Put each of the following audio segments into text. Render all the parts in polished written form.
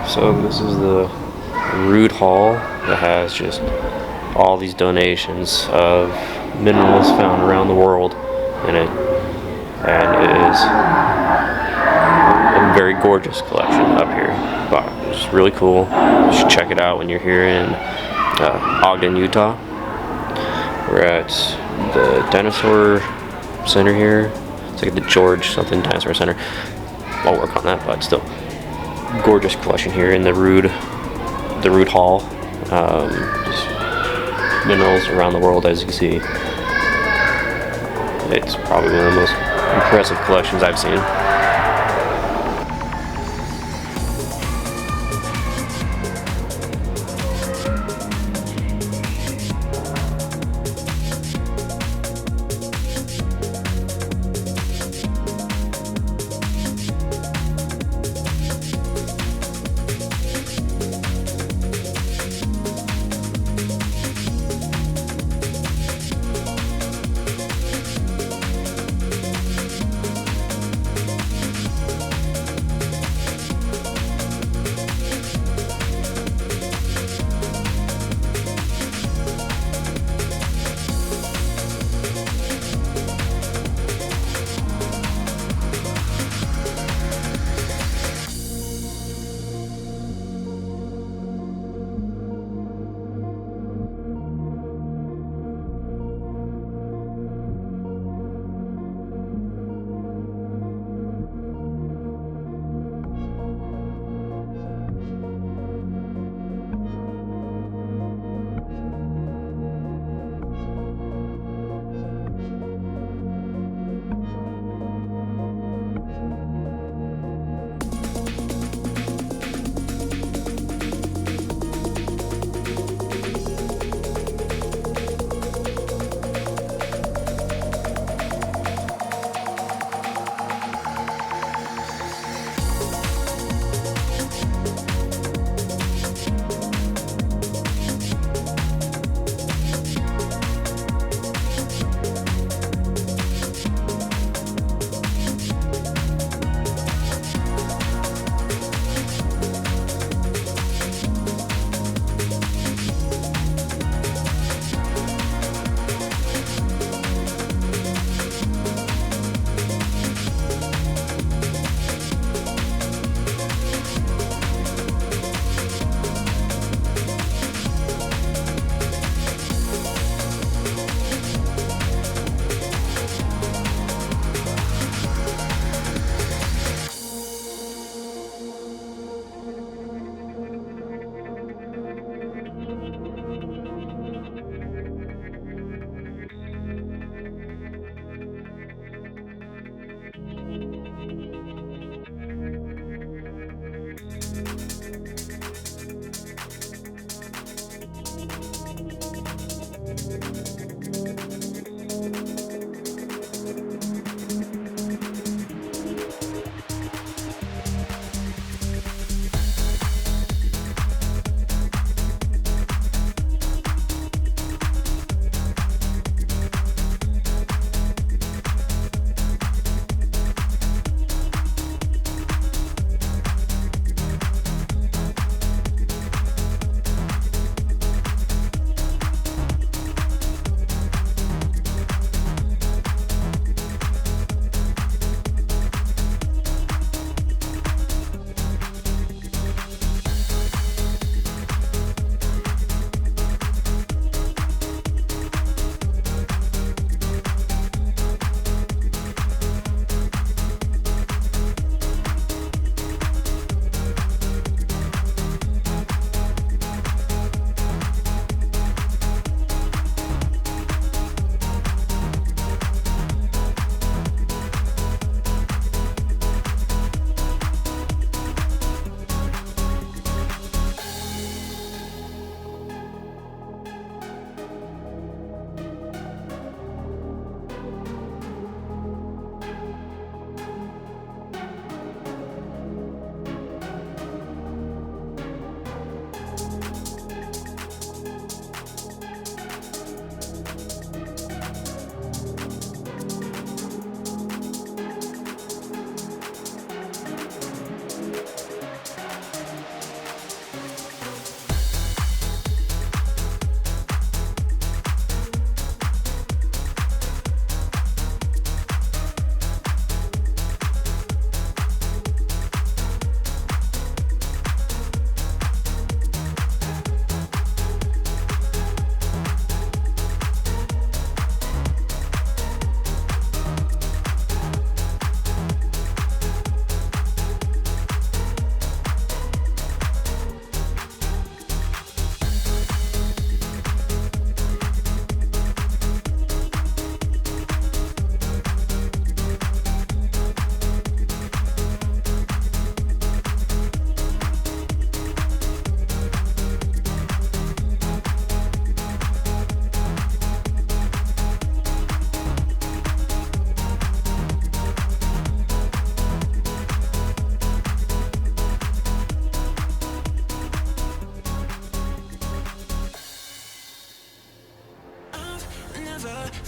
So this is the Root Hall that has just all these donations of minerals found around the world in it, and it is a very gorgeous collection up here. But it's really cool. You should check it out when you're here in Ogden, Utah. We're at the Dinosaur Center here. It's like the George something Dinosaur Center. I'll work on that, but still, gorgeous collection here in the Root Hall. Just minerals around the world, as you can see. It's probably one of the most impressive collections I've seen.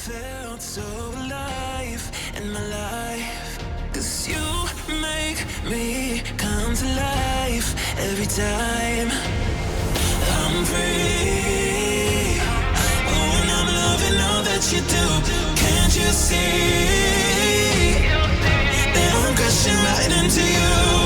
felt so alive in my life. 'Cause you make me come to life every time I'm free. Oh, and I'm loving all that you do. Can't you see that I'm crashing right into you?